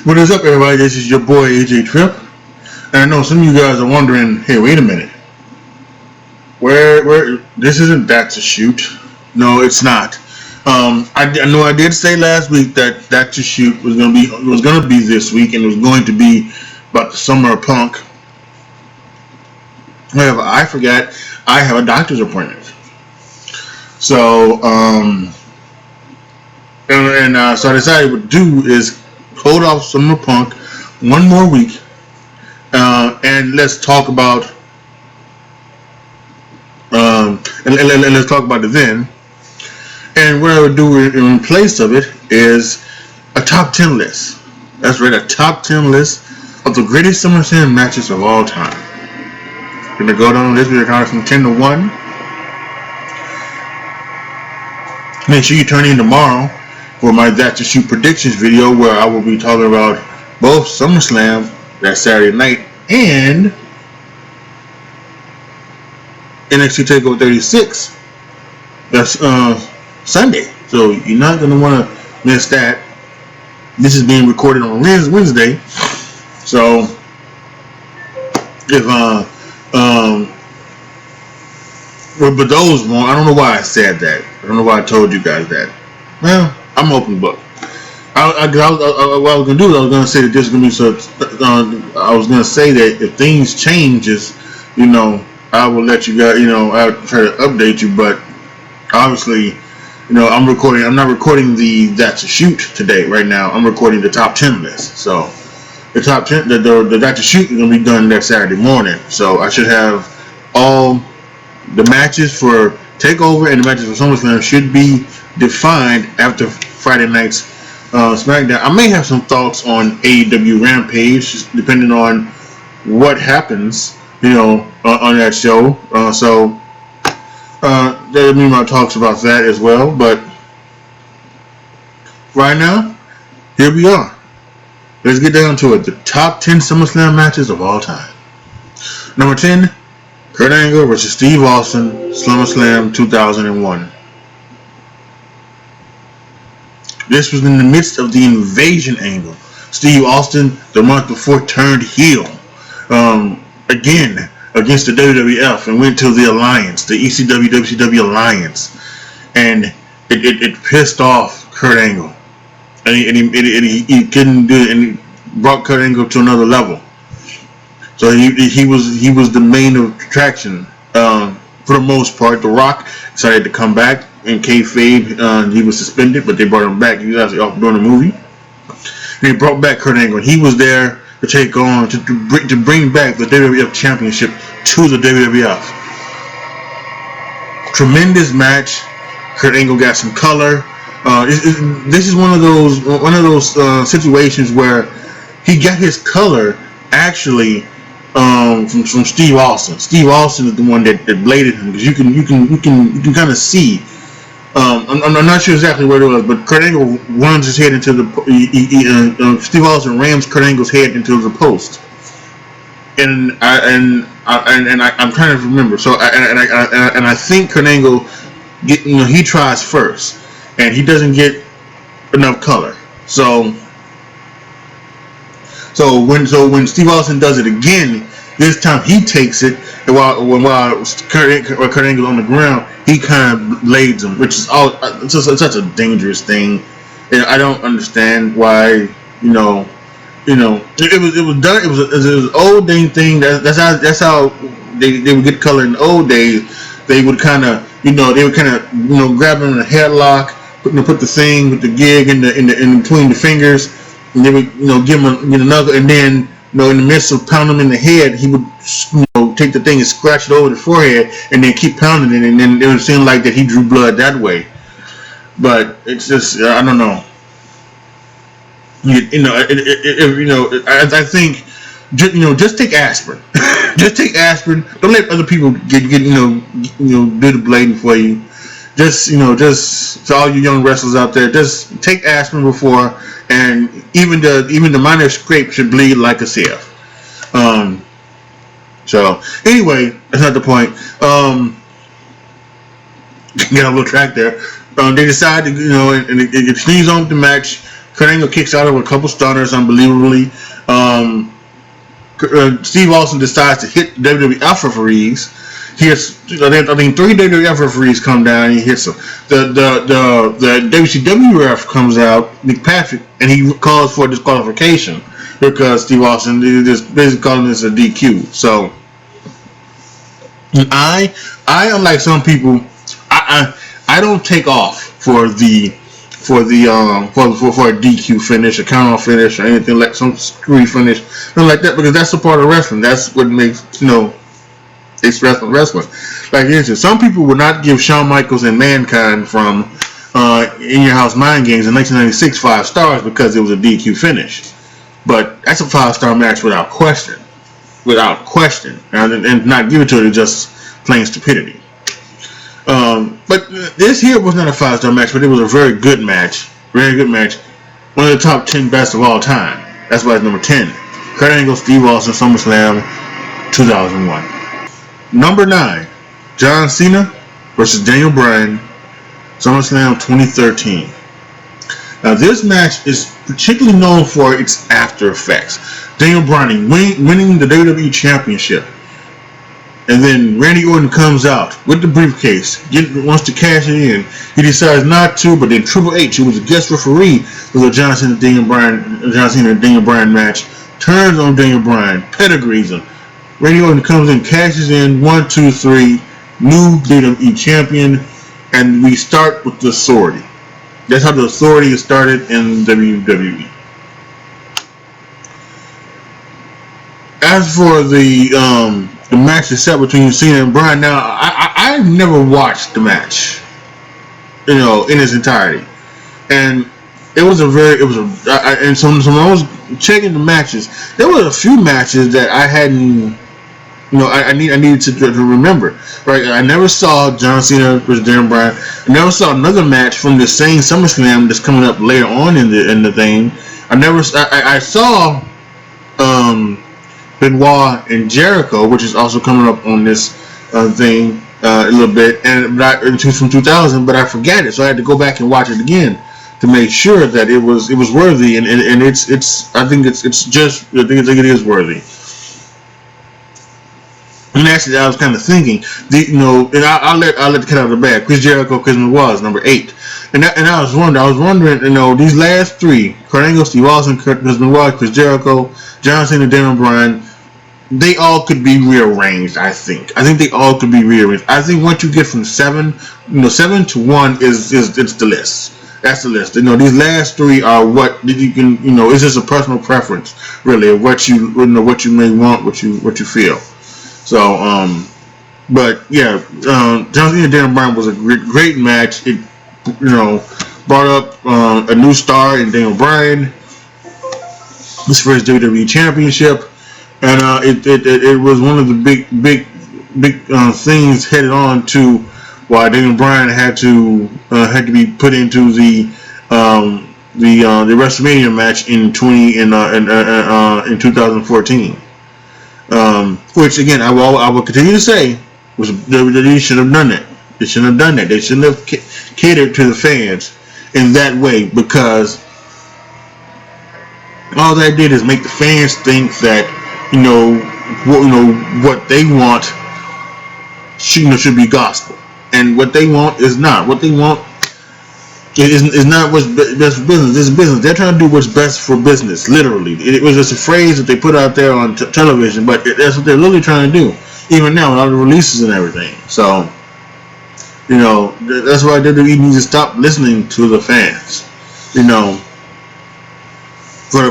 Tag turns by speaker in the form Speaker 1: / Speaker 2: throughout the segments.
Speaker 1: What is up, everybody? This is your boy AJTRIP, and I know some of you guys are wondering, hey, wait a minute, where this isn't That's a Shoot. No, it's not. I know I did say last week that That's a Shoot was gonna be this week, and it was going to be about the summer of punk. However, I forgot I have a doctor's appointment. So, so I decided what to do is hold off Summer Punk one more week, and let's talk about let's talk about it then. And what I would do in place of it is a top 10 list. That's right, a top 10 list of the greatest Summerslam matches of all time. We're gonna go down the list. We're counting from 10 to 1. Make sure you turn in tomorrow for my That's a Shoot predictions video, where I will be talking about both SummerSlam that Saturday night and NXT TakeOver 36 that's Sunday. So you're not going to want to miss that. This is being recorded on Wednesday. So if but those won't. I don't know why I said that. I don't know why I told you guys that. Well, I'm open book. What I was gonna do is I was gonna say that this is gonna be so. I was gonna say that if things changes, I will let you guys. I'll try to update you. But obviously, I'm recording. I'm not recording the That's a Shoot today. Right now, I'm recording the top 10 list. So the top 10, the That's a Shoot is gonna be done that Saturday morning. So I should have all the matches for TakeOver and the matches for SummerSlam should be defined after Friday night's SmackDown. I may have some thoughts on AEW Rampage, depending on what happens, on that show. So there'll be more talks about that as well. But right now, here we are. Let's get down to it. The top 10 SummerSlam matches of all time. Number 10. Kurt Angle versus Steve Austin, SummerSlam 2001. This was in the midst of the Invasion angle. Steve Austin, the month before, turned heel again against the WWF and went to the Alliance, the ECW-WCW Alliance, and it pissed off Kurt Angle, and he couldn't do it, and he brought Kurt Angle to another level. So he was the main attraction for the most part. The Rock decided to come back in kayfabe. He was suspended, but they brought him back. He was actually off doing a movie. And they brought back Kurt Angle. He was there to take on to bring back the WWF Championship to the WWF. Tremendous match. Kurt Angle got some color. This is one of those situations where he got his color actually. From Steve Austin. Steve Austin is the one that bladed him, because you can kind of see. I'm not sure exactly where it was, but Kurt Angle runs his head into the. Steve Austin rams Kurt Angle's head into the post, and I'm trying to remember. So I think Kurt Angle he tries first, and he doesn't get enough color. So when Steve Austin does it again, this time he takes it, and while Kurt Angle on the ground, he kind of blades him, which is such a dangerous thing. And I don't understand why. It was done. It was an old thing. That's how they would get color in the old days. They would kind of grab him in a headlock, put the thing with the gig in between the fingers. And they would, give him another, and then, in the midst of pounding him in the head, he would, take the thing and scratch it over the forehead, and then keep pounding it, and then it would seem like that he drew blood that way. But it's just, I don't know. I think, just take aspirin. Just take aspirin. Don't let other people get do the blading for you. Just to all you young wrestlers out there, just take aspirin before. And even the minor scrape should bleed like a sieve. So anyway, that's not the point. Get a little track there. They decided, and it continues on with the match. Kurt Angle kicks out of a couple stunners unbelievably. Steve Austin decides to hit WWF referees. I think 3 WWF referees come down and he hits them. The WCW ref comes out, Nick Patrick, and he calls for disqualification because Steve Austin is basically calling this a DQ. So I unlike some people, I don't take off for a DQ finish, a count off finish, or anything like some screwy finish, nothing like that, because that's a part of wrestling. That's what makes it's wrestling. Like some people would not give Shawn Michaels and Mankind from In Your House Mind Games in 1996 5 stars because it was a DQ finish. But that's a 5-star match without question, and not give it to it is just plain stupidity. But this here was not a 5-star match, but it was a very good match. One of the top 10 best of all time. That's why it's number 10. Kurt Angle, Steve Austin, SummerSlam 2001. Number 9, John Cena versus Daniel Bryan, SummerSlam 2013. Now this match is particularly known for its after effects. Daniel Bryan winning the WWE Championship. And then Randy Orton comes out with the briefcase, wants to cash it in. He decides not to, but then Triple H, who was a guest referee for the John Cena Daniel Bryan match, turns on Daniel Bryan, pedigrees him. Randy Orton comes in, cashes in, 1, 2, 3, new WWE champion, and we start with the Authority. That's how the Authority started in WWE. As for the match itself between Cena and Bryan, now I've never watched the match, in its entirety, and so when I was checking the matches, there were a few matches that I hadn't, I needed to remember. Right, I never saw John Cena versus Daniel Bryan. I never saw another match from the same SummerSlam that's coming up later on in the thing. I saw Benoit and Jericho, which is also coming up on this thing a little bit, from 2000, but I forgot it, so I had to go back and watch it again to make sure that it was worthy, and I think it is worthy. And actually, I was kind of thinking, and I'll let the cat out of the bag. Chris Jericho, Chris Benoit is number 8, and I was wondering, these last 3, Kurt Angle, Steve Austin, Chris Benoit, Chris Jericho, John Cena, Daniel Bryan, they all could be rearranged. I think they all could be rearranged. I think once you get from 7 to 1 it's the list. That's the list. These last 3 are what you can. It's just a personal preference, really, of what you may want, what you feel. So, but yeah, John Cena and Daniel Bryan was a great match. It, brought up a new star in Daniel Bryan. This for his WWE Championship, and it was one of the big things headed on to why Daniel Bryan had to be put into the WrestleMania match in 2014. Which again, I will continue to say was WWE should have done that. They shouldn't have done that. They shouldn't have catered to the fans in that way, because all that did is make the fans think that what they want should be gospel, and what they want is not. What they want is not what's best for business. This is business. They're trying to do what's best for business. Literally, it was just a phrase that they put out there on television, but that's what they're literally trying to do. Even now, with all the releases and everything. So, that's why WWE needs to stop listening to the fans. For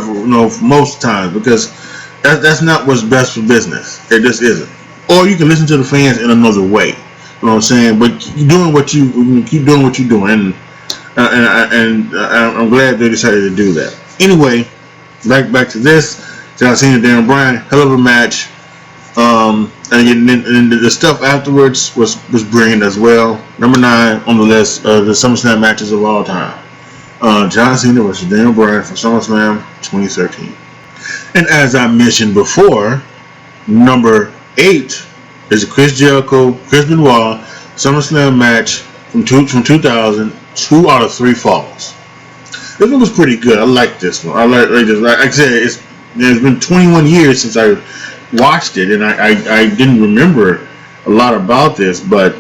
Speaker 1: most times, because that's not what's best for business. It just isn't. Or you can listen to the fans in another way. You know what I'm saying? But keep doing what you're doing, and I'm glad they decided to do that. Anyway, back to this. John Cena, Daniel Bryan, hell of a match. And the stuff afterwards was brilliant as well. Number 9 on the list of the SummerSlam matches of all time. John Cena versus Daniel Bryan for SummerSlam 2013. And as I mentioned before, number 8 is a Chris Jericho, Chris Benoit SummerSlam match from 2000, 2 out of 3 falls. This one was pretty good. I like this one. I like this. Like I said, it's been 21 years since I watched it, and I didn't remember a lot about this, but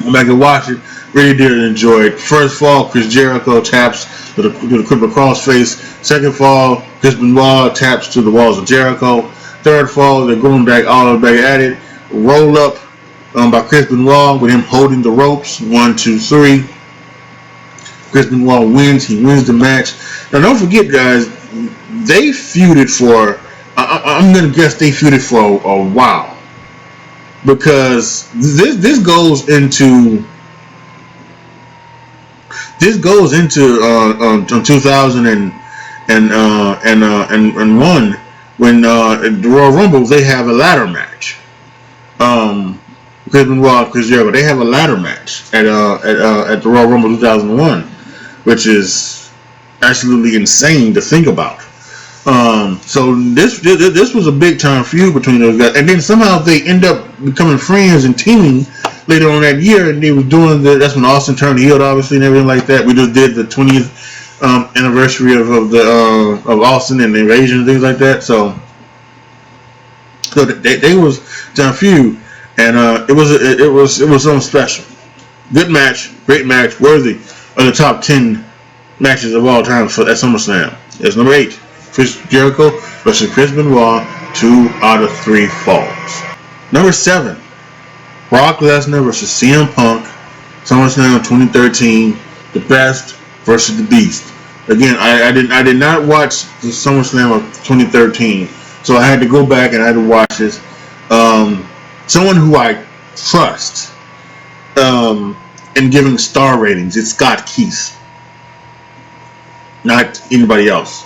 Speaker 1: when I could watch it, really did enjoy it. First fall, Chris Jericho taps to the crippled crossface. Second fall, Chris Benoit taps to the walls of Jericho. Third fall, they're going back all the way at it. Roll up by Chris Benoit with him holding the ropes. 1, 2, 3. Chris Benoit wins. He wins the match. Now, don't forget, guys, they feuded for, I'm going to guess they feuded for a while. Because this goes into 2001 when at the Royal Rumble they have a ladder match. Chris Benoit, Chris Jericho, they have a ladder match at the Royal Rumble 2001, which is absolutely insane to think about. So this was a big time feud between those guys, and then somehow they end up becoming friends and teaming later on that year, and they were doing that's when Austin turned heel, obviously, and everything like that. We just did the 20th anniversary of Austin and the invasion and things like that. So they was time feud, and it was something special. Good match, great match, worthy of the top 10 matches of all time at SummerSlam. It's number 8. Chris Jericho versus Chris Benoit, 2 out of 3 falls. Number 7, Brock Lesnar versus CM Punk, SummerSlam 2013, the best versus the beast. Again, I did not watch the SummerSlam of 2013, so I had to go back and I had to watch this. Someone who I trust in giving star ratings, it's Scott Keith, not anybody else.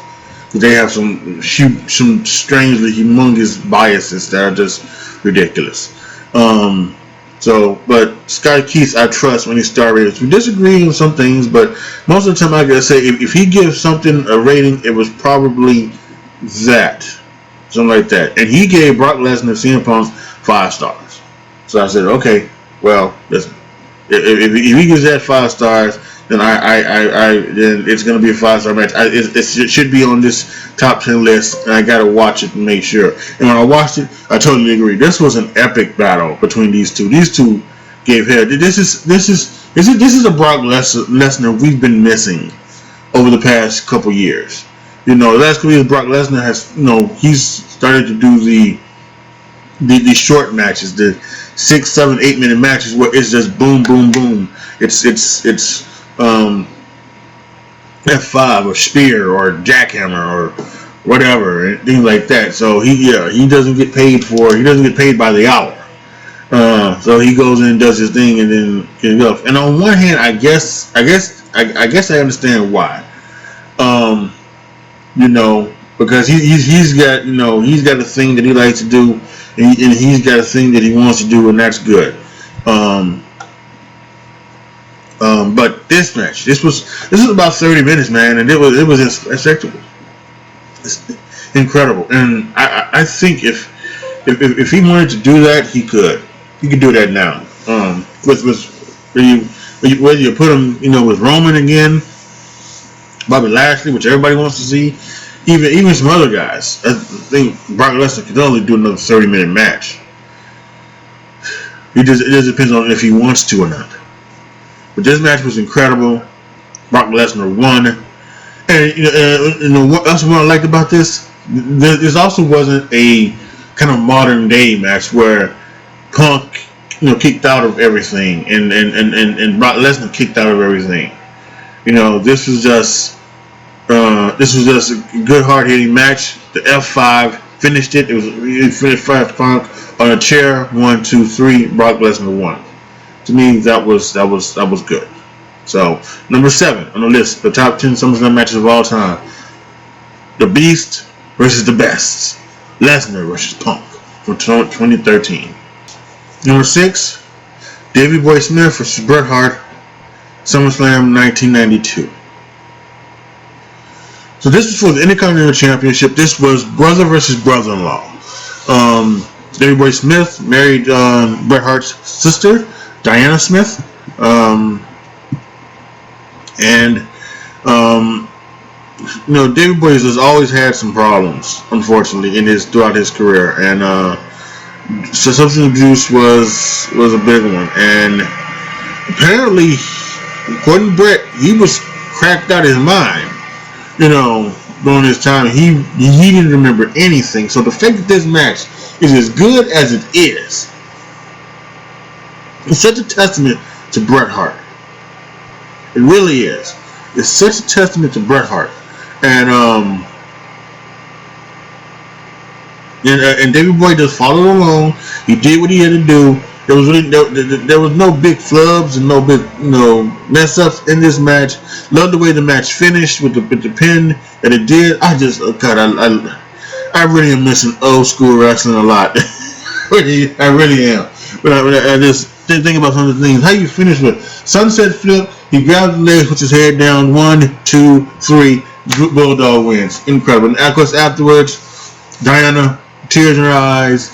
Speaker 1: They have some strangely humongous biases that are just ridiculous. But Scott Keith, I trust when he star ratings. We disagree on some things, but most of the time I gotta say if he gives something a rating, it was probably that, something like that. And he gave Brock Lesnar CM Punk 5 stars. So I said, okay, well, listen, if he gives that 5 stars, then then it's gonna be a 5-star match. It should be on this top 10 list, and I gotta watch it and make sure. And when I watched it, I totally agree. This was an epic battle between these two. These two gave head. This is a Brock Lesnar we've been missing over the past couple years. The last couple years Brock Lesnar has, he's started to do the short matches, the 6, 7, 8 minute matches where it's just boom, boom, boom. It's F5 or spear or jackhammer or whatever and things like that. So he doesn't get paid by the hour. So he goes in and does his thing and then can go. And on one hand, I guess I understand why. Because he's got a thing that he likes to do, and he's got a thing that he wants to do, and that's good. But this match, this was about 30 minutes, man, and it was acceptable. It's incredible, and I think if he wanted to do that, he could do that now. Whether you put him, with Roman again, Bobby Lashley, which everybody wants to see, even some other guys. I think Brock Lesnar could only do another 30-minute match. It just depends on if he wants to or not. But this match was incredible. Brock Lesnar won. And what else I liked about this? This also wasn't a kind of modern day match where Punk, kicked out of everything and Brock Lesnar kicked out of everything. This was just a good hard hitting match. The F5 finished it. It finished Punk on a chair. 1, 2, 3. Brock Lesnar won. To me, that was good. So, number 7 on the list, the top 10 SummerSlam matches of all time. The Beast versus the Best. Lesnar versus Punk from 2013. Number 6, Davey Boy Smith versus Bret Hart, SummerSlam 1992. So this was for the Intercontinental Championship. This was brother versus brother-in-law. Davey Boy Smith married Bret Hart's sister, Diana Smith, and Um, Davey Boy has always had some problems, unfortunately, throughout his career, and so substance abuse was a big one. And apparently, according to Bret, he was cracked out of his mind. During this time, he didn't remember anything. So the fact that this match is as good as it is such a testament to Bret Hart. It really is. It's such a testament to Bret Hart. And Davey Boy just followed along. He did what he had to do. There was no big flubs and no big mess ups in this match. Loved the way the match finished with the pin that it did. I really am missing old school wrestling a lot. I really am. But I just think about some of the things. How you finish with sunset flip. He grabs the legs, puts his head down. 1, 2, 3. Bulldog wins. Incredible. And of course afterwards, Diana, tears in her eyes.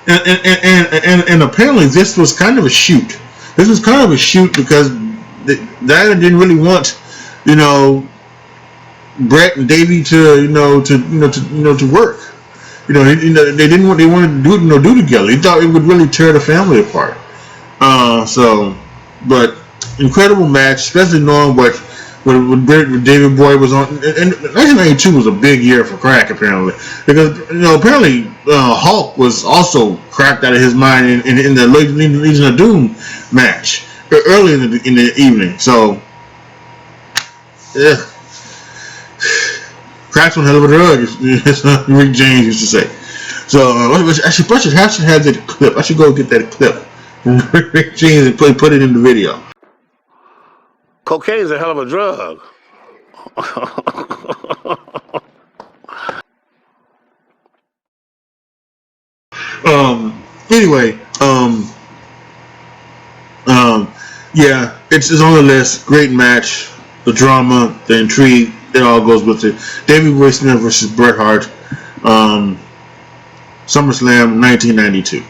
Speaker 1: And apparently this was kind of a shoot. This was kind of a shoot because Diana didn't really want, Bret and Davey to work. They wanted to do together. He thought it would really tear the family apart. But incredible match, especially knowing what Davey Boy was on. And 1992 was a big year for crack, apparently, because apparently Hulk was also cracked out of his mind in the Legion of Doom match early in the evening. So, yeah. Crack's one hell of a drug, as Rick James used to say. So I should have that clip. I should go get that clip from Rick James and put it in the video.
Speaker 2: Cocaine is a hell of a drug.
Speaker 1: Anyway, yeah, it's on the list. Great match. The drama, the intrigue, it all goes with it. Davey Boy Smith versus Bret Hart, SummerSlam 1992.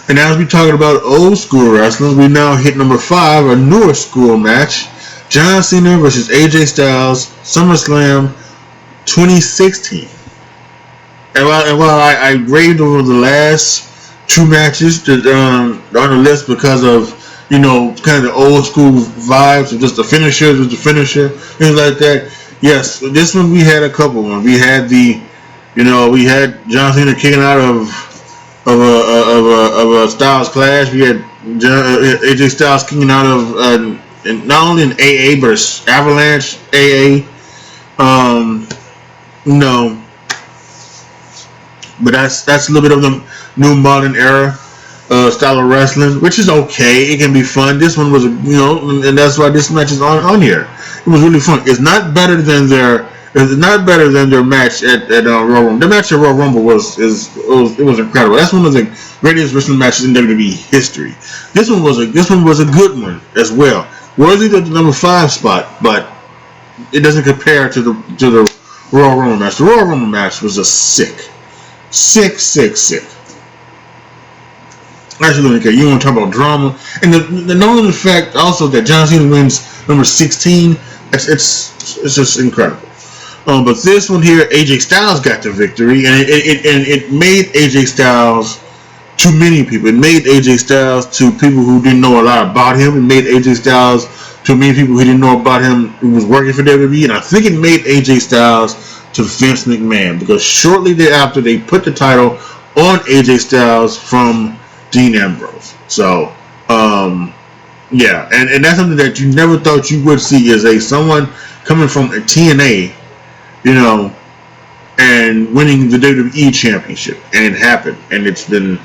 Speaker 1: And as we talking about old school wrestling, we now hit number 5, a newer school match. John Cena versus AJ Styles, SummerSlam 2016. And while I raved over the last 2 matches on the list because of kind of the old school vibes of just the finisher, things like that. Yes, this one we had a couple of them. We had we had John Cena kicking out of a Styles Clash. We had AJ Styles kicking out of not only an AA but an Avalanche AA. But that's a little bit of the new modern era style of wrestling, which is okay. It can be fun. This one was, and that's why this match is on here. It was really fun. It's not better than their match at Royal Rumble. The match at Royal Rumble was incredible. That's one of the greatest wrestling matches in WWE history. This one was a good one as well. Worthy of the number 5 spot, but it doesn't compare to the Royal Rumble match. The Royal Rumble match was just sick. Actually, don't care. You want to talk about drama and the known fact also that John Cena wins number 16. It's just incredible. But this one here, AJ Styles got the victory, and it made AJ Styles to many people. It made AJ Styles to people who didn't know a lot about him. It made AJ Styles to many people who didn't know about him who was working for WWE, and I think it made AJ Styles to Vince McMahon, because shortly thereafter they put the title on AJ Styles from Dean Ambrose. So, yeah, and that's something that you never thought you would see, is someone coming from a TNA, and winning the WWE Championship, and it happened, and it's been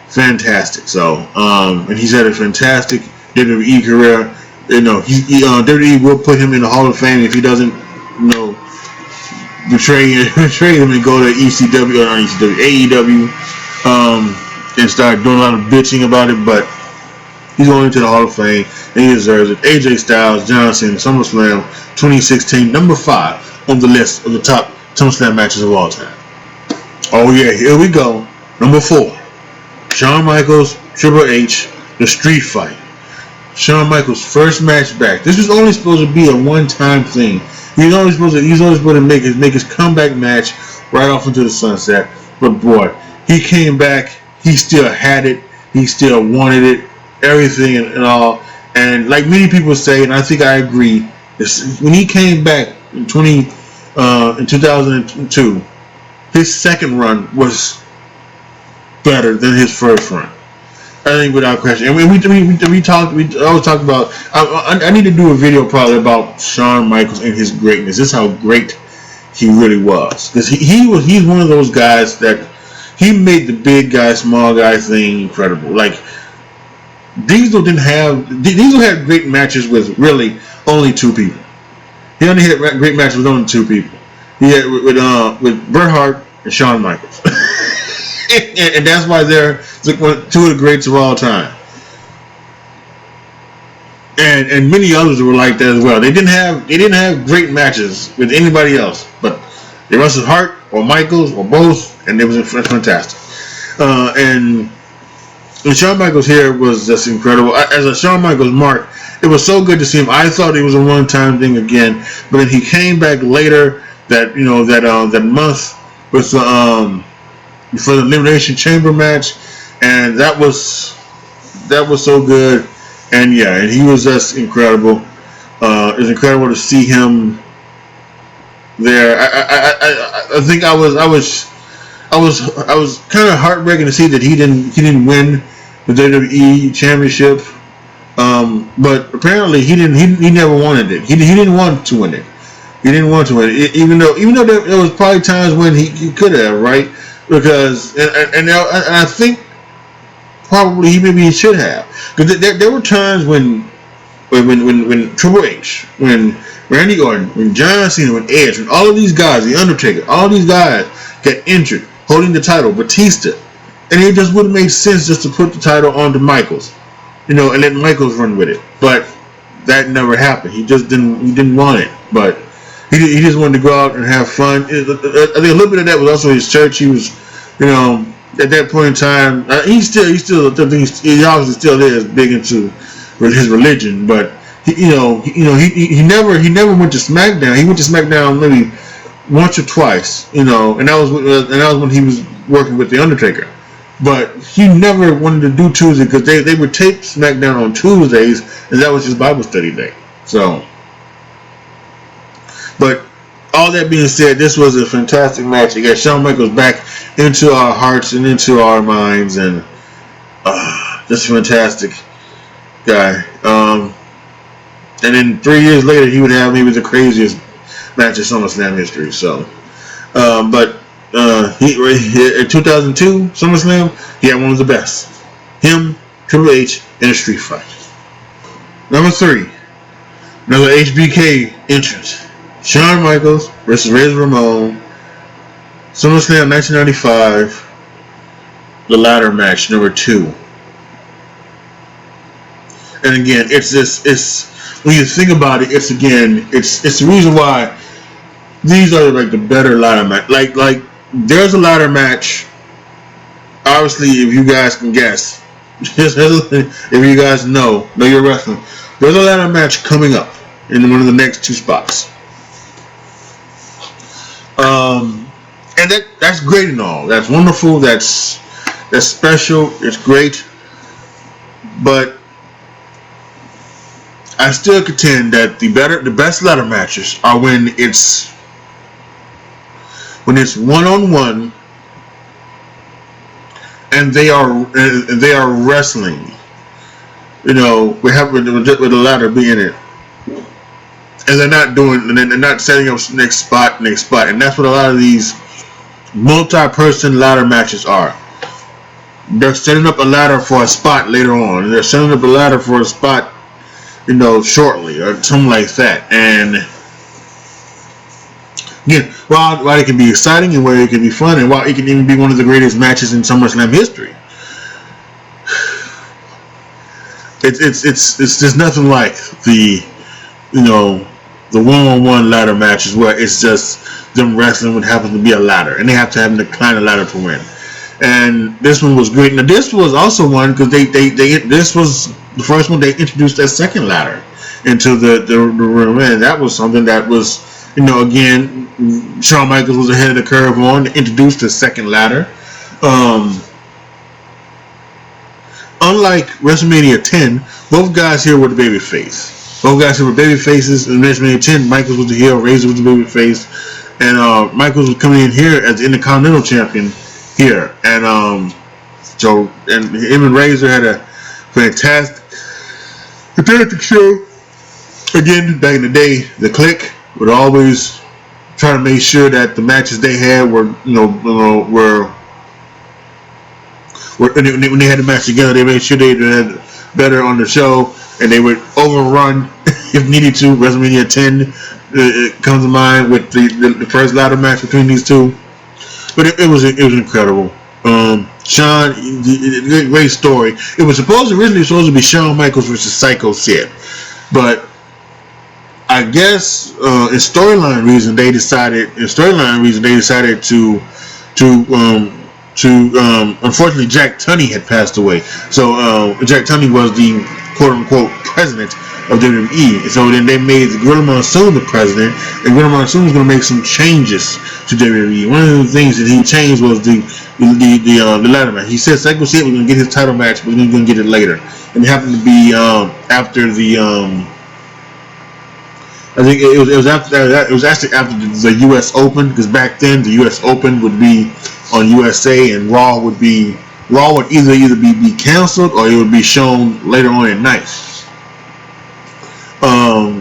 Speaker 1: fantastic. So, and he's had a fantastic WWE career. WWE will put him in the Hall of Fame if he doesn't, betray him and go to ECW or not ECW, AEW, and start doing a lot of bitching about it. But he's going into the Hall of Fame, and he deserves it. AJ Styles, John Cena, SummerSlam 2016, number 5 on the list of the top SummerSlam matches of all time. Oh yeah, here we go. Number 4, Shawn Michaels, Triple H, the Street Fight. Shawn Michaels' first match back. This was only supposed to be a one-time thing. He's only supposed to make his comeback match right off into the sunset. But boy, he came back. He still had it. He still wanted it. Everything and all. And like many people say, and I think I agree, when he came back in 2002, his second run was better than his first run. I think without question. And we always talk about. I need to do a video probably about Shawn Michaels and his greatness. This is how great he really was, because he's one of those guys that he made the big guy, small guy thing incredible. Like Diesel had great matches with really only two people. He only had great matches with only two people. He had with Bret Hart and Shawn Michaels. And that's why they're two of the greats of all time. And many others were like that as well. They didn't have great matches with anybody else, but they wrestled Hart or Michaels or both, and it was fantastic. And Shawn Michaels here was just incredible. As a Shawn Michaels mark, it was so good to see him. I thought it was a one-time thing again, but then he came back later that month with for the Elimination Chamber match, and that was so good. And yeah, and he was just incredible. It was incredible to see him there. I think I was kind of heartbreaking to see that he didn't win the WWE Championship. But apparently he never wanted it. He didn't want to win it. He didn't want to win it, even though there was probably times when he could have, right? Because and I think probably he should have, because there were times when Triple H, when Randy Orton, when John Cena, when Edge, when all of these guys, The Undertaker, all these guys get injured holding the title, Batista, and it just wouldn't make sense just to put the title onto Michaels, and let Michaels run with it. But that never happened. He didn't want it, but he just wanted to go out and have fun. I think a little bit of that was also his church. He was, at that point in time, he obviously still is big into his religion, but he never went to SmackDown. He went to SmackDown maybe once or twice, and that was when he was working with The Undertaker. But he never wanted to do Tuesday, because they would tape SmackDown on Tuesdays, and that was his Bible study day. So, but all that being said, this was a fantastic match. It got Shawn Michaels back into our hearts and into our minds, and just a fantastic guy. And then 3 years later, he would have maybe the craziest match in SummerSlam history. So, but he in 2002 SummerSlam, he had one of the best. Him, Triple H, in a street fight. Number 3, another HBK entrance. Shawn Michaels versus Razor Ramon, SummerSlam 1995, the ladder match, number 2. And again, it's when you think about it, it's the reason why these are like the better ladder match. Like there's a ladder match. Obviously, if you guys can guess, if you guys know your wrestling, there's a ladder match coming up in one of the next 2 spots. And that's great and all. That's wonderful. That's special. It's great. But I still contend that the best ladder matches are when it's one-on-one and they are wrestling. We have with the ladder being it. And they're not setting up next spot, and that's what a lot of these multi-person ladder matches are. They're setting up a ladder for a spot later on, and they're setting up a ladder for a spot, shortly, or something like that. And again, while it can be exciting and while it can be fun, and while it can even be one of the greatest matches in SummerSlam history, it's just nothing like the one-on-one ladder matches where it's just them wrestling would happen to be a ladder, and they have to have the kind of ladder to win. And this one was great. Now this was also one because this was the first one they introduced that second ladder into the room, and that was something that was, again, Shawn Michaels was ahead of the curve on to introduce the second ladder. Unlike WrestleMania 10, both guys here were the baby face. Both guys here were baby faces. In WrestleMania 10, Michaels was the heel, Razor was the baby face, and Michaels was coming in here as the Intercontinental Champion here, and him and Razor had a fantastic show. Again, back in the day, the Clique would always try to make sure that the matches they had were, when they had the match together, they made sure they had better on the show, and they would overrun if needed to. WrestleMania 10 comes to mind with the first ladder match between these two, but it was incredible. Shawn, great story. It was originally supposed to be Shawn Michaels versus Psycho Sid, but I guess in storyline reason they decided to unfortunately Jack Tunney had passed away. So Jack Tunney was the quote unquote president of WWE. So then they made Gorilla Monsoon the president, and Gorilla Monsoon was going to make some changes to WWE. One of the things that he changed was the ladder match. He said Psycho Sid was going to get his title match, but he was going to get it later, and it happened to be after the I think it was after that. It was actually after the U.S. Open, because back then the U.S. Open would be on USA, and Raw would either be canceled or it would be shown later on at night.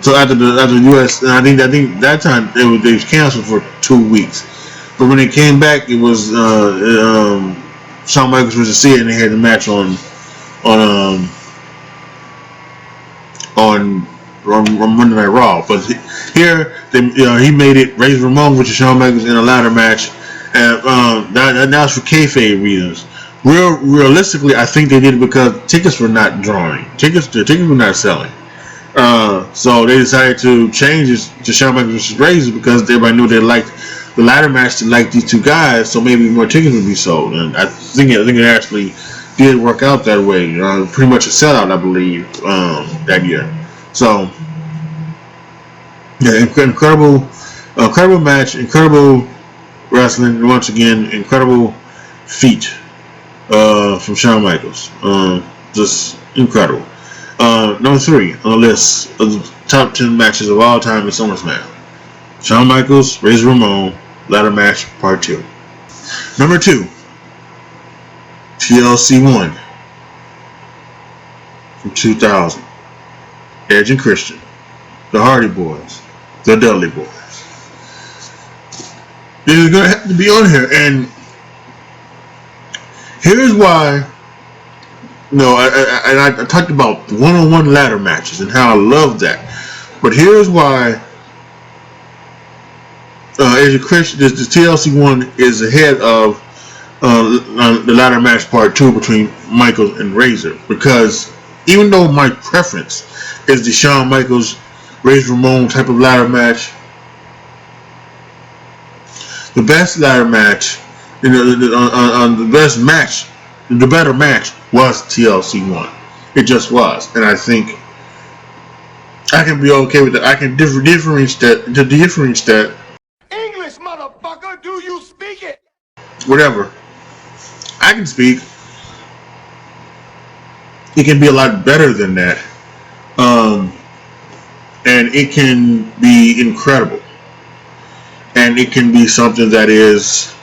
Speaker 1: So after the U.S., and I think that time they was canceled for 2 weeks. But when they came back, it was Shawn Michaels versus Cena, and they had the match on Monday Night Raw. But here, he made it Razor Ramon versus Shawn Michaels in a ladder match, and that's for kayfabe reasons. Realistically, I think they did it because tickets were not drawing. Tickets were not selling. So they decided to change it to Shawn Michaels versus Razor because everybody knew they liked the ladder match to like these two guys, so maybe more tickets would be sold. And I think it actually did work out that way. Pretty much a sellout, I believe, that year. So, yeah, incredible match, incredible wrestling. Once again, incredible feat from Shawn Michaels. Just incredible. Number 3 on the list of the top 10 matches of all time in SummerSlam. Shawn Michaels, Razor Ramon, ladder match, part 2. Number 2, TLC 1 from 2000. Edge and Christian, the Hardy Boys, the Dudley Boys. They're going to have to be on here, and here's why. I talked about one-on-one ladder matches and how I love that, but here's why Edge and Christian, the TLC 1 is ahead of the ladder match part 2 between Michaels and Razor, because even though my preference is the Shawn Michaels Razor Ramon type of ladder match, the best ladder match, the best match, the better match was TLC 1. It just was, and I think I can be okay with that. I can differentiate that.
Speaker 3: English, motherfucker, do you speak it?
Speaker 1: Whatever. I can speak. It can be a lot better than that. And it can be incredible. And it can be something that is,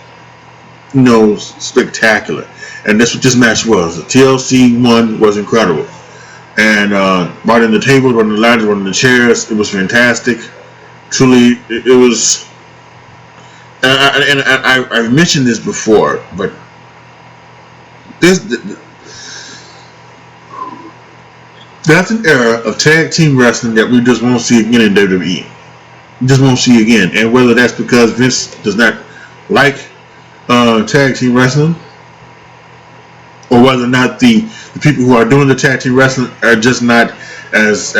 Speaker 1: spectacular. And that's what this match was. The TLC 1 was incredible. And running the tables, running the ladders, running the chairs, it was fantastic. Truly, it was. And I've mentioned this before, but that's an era of tag team wrestling that we just won't see again in WWE. We just won't see again. And whether that's because Vince does not like tag team wrestling, or whether or not the people who are doing the tag team wrestling are just not as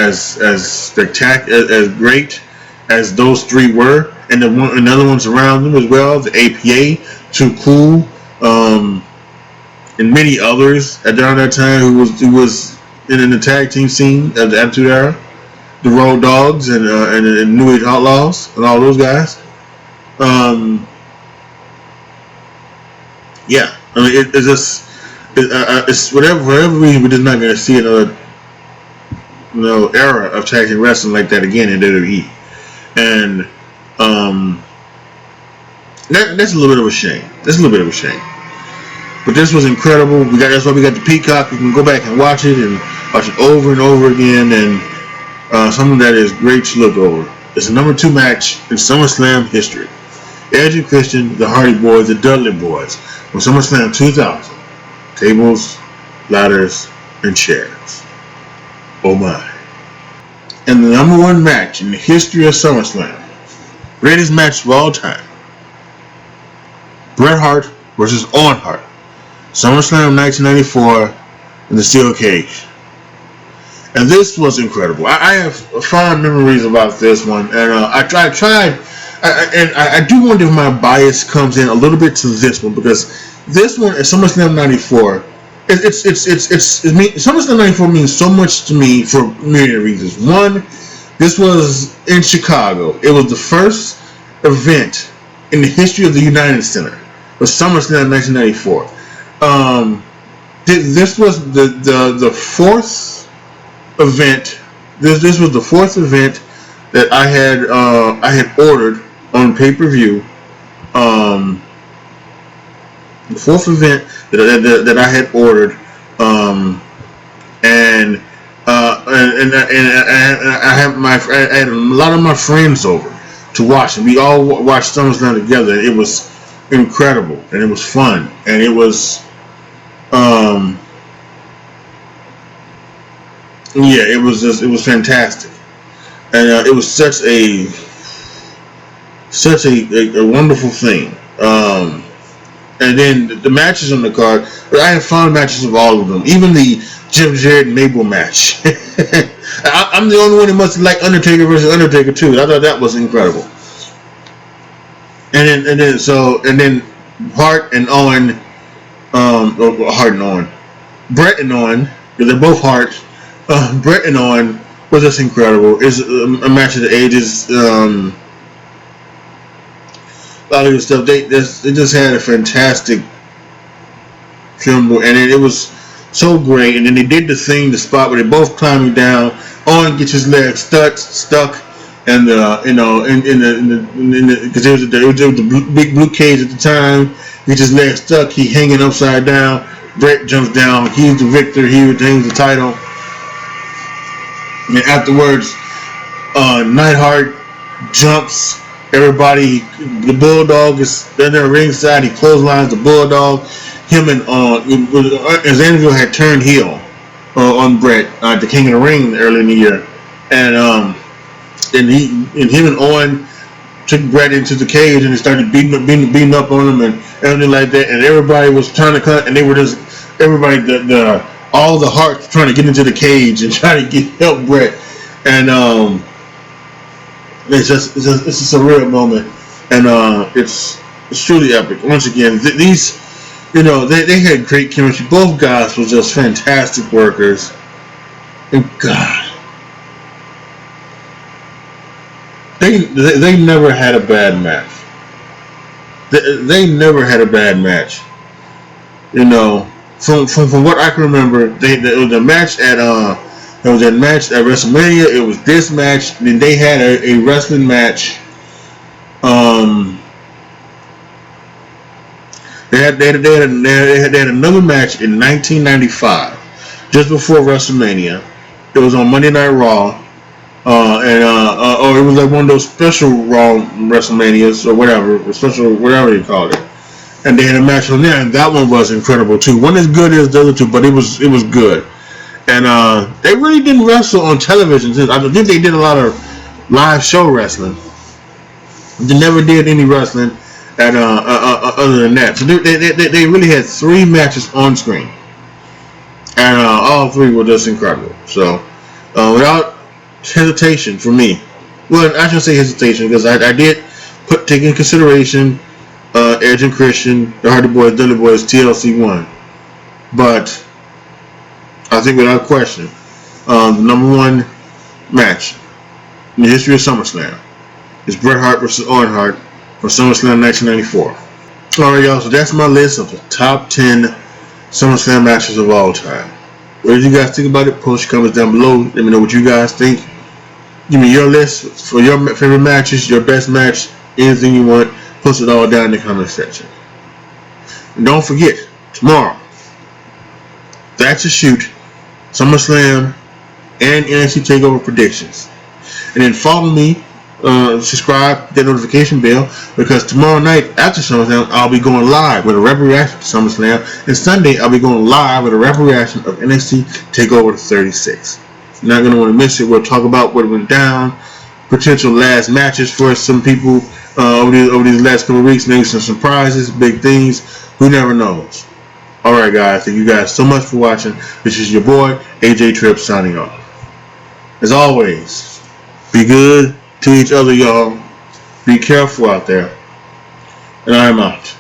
Speaker 1: spectacular, as great as those three were, and the other ones around them as well. The APA, Too Cool, and many others at around that time who was in the tag team scene of the Attitude Era, the Road Dogs and New Age Outlaws and all those guys. Yeah, I mean it's just it's whatever for whatever reason we're just not going to see another era of tag team wrestling like that again in WWE, and that's a little bit of a shame. That's a little bit of a shame. But this was incredible. That's why we got the Peacock. You can go back and watch it over and over again, and something that is great to look over. It's the number 2 match in SummerSlam history. Edge and Christian, the Hardy Boys, the Dudley Boys, from SummerSlam 2000. Tables, ladders, and chairs. Oh my. And the number 1 match in the history of SummerSlam. Greatest match of all time. Bret Hart versus Owen Hart. SummerSlam 1994 in the steel cage. And this was incredible. I have fond memories about this one, and I do wonder if my bias comes in a little bit to this one, because this one at SummerSlam 94, SummerSlam 94 means so much to me for myriad reasons. One, this was in Chicago. It was the first event in the history of the United Center. It was SummerSlam 1994. This was the 4th event. This was the 4th event that I had ordered on pay-per-view. The 4th event that I had ordered, and I had a lot of my friends over to watch, and we all watched SummerSlam together. It was incredible, and it was fun, and it was it was fantastic, and it was such a wonderful thing. And then the matches on the card, I had fond matches of all of them, even the Jeff Jarrett and Mabel match. I'm the only one who must like Undertaker versus Undertaker too. I thought that was incredible. And then Hart and Owen, Bret and Owen, because they're both Hart. Bret and Owen was just incredible. It's a match of the ages. A lot of good stuff. They just had a fantastic film, and it was so great. And then they did the spot where they both climbing down. Owen gets his leg stuck, and because it was the big blue cage at the time. He gets his leg stuck. He hanging upside down. Bret jumps down. He's the victor. He retains the title. And afterwards, Neidhart jumps. Everybody, the Bulldog is in there ringside. He clotheslines the Bulldog. Him and Xavier had turned heel on Bret, the King of the Ring early in the year, and him and Owen took Bret into the cage and they started beating up on him and everything like that. And everybody was trying to cut, and they were just all the Hearts trying to get into the cage and try to help Bret, and it's just a surreal moment, and it's truly epic. Once again, these, they had great chemistry. Both guys were just fantastic workers, and God, they never had a bad match. They never had a bad match. From what I can remember, it was a match at There was that match at WrestleMania. It was this match. Then they had a wrestling match. They had another match in 1995, just before WrestleMania. It was on Monday Night Raw, or it was like one of those special Raw WrestleManias or whatever, special whatever you call it. And they had a match on there, and that one was incredible too. One as good as the other two, but it was good. And they really didn't wrestle on television. I think they did a lot of live show wrestling. They never did any wrestling at other than that. So they really had 3 matches on screen, and all 3 were just incredible. So without hesitation for me, well, I shouldn't say hesitation, because I did take in consideration Edge and Christian, the Hardy Boys, Dudley Boys, TLC 1. But I think without question, the number one match in the history of SummerSlam is Bret Hart versus Owen Hart for SummerSlam 1994. Alright, y'all, so that's my list of the top 10 SummerSlam matches of all time. What did you guys think about it? Post your comments down below. Let me know what you guys think. Give me your list for your favorite matches, your best match, anything you want. Post it all down in the comment section. And don't forget, tomorrow, That's a Shoot, SummerSlam, and NXT TakeOver predictions. And then follow me, subscribe, hit the notification bell, because tomorrow night after SummerSlam, I'll be going live with a rapid reaction to SummerSlam, and Sunday I'll be going live with a rapid reaction of NXT TakeOver 36. You're not going to want to miss it. We'll talk about what went down, potential last matches for some people over these last couple of weeks, maybe some surprises, big things. Who never knows? Alright guys, thank you guys so much for watching. This is your boy, AJTRIP, signing off. As always, be good to each other, y'all. Be careful out there. And I'm out.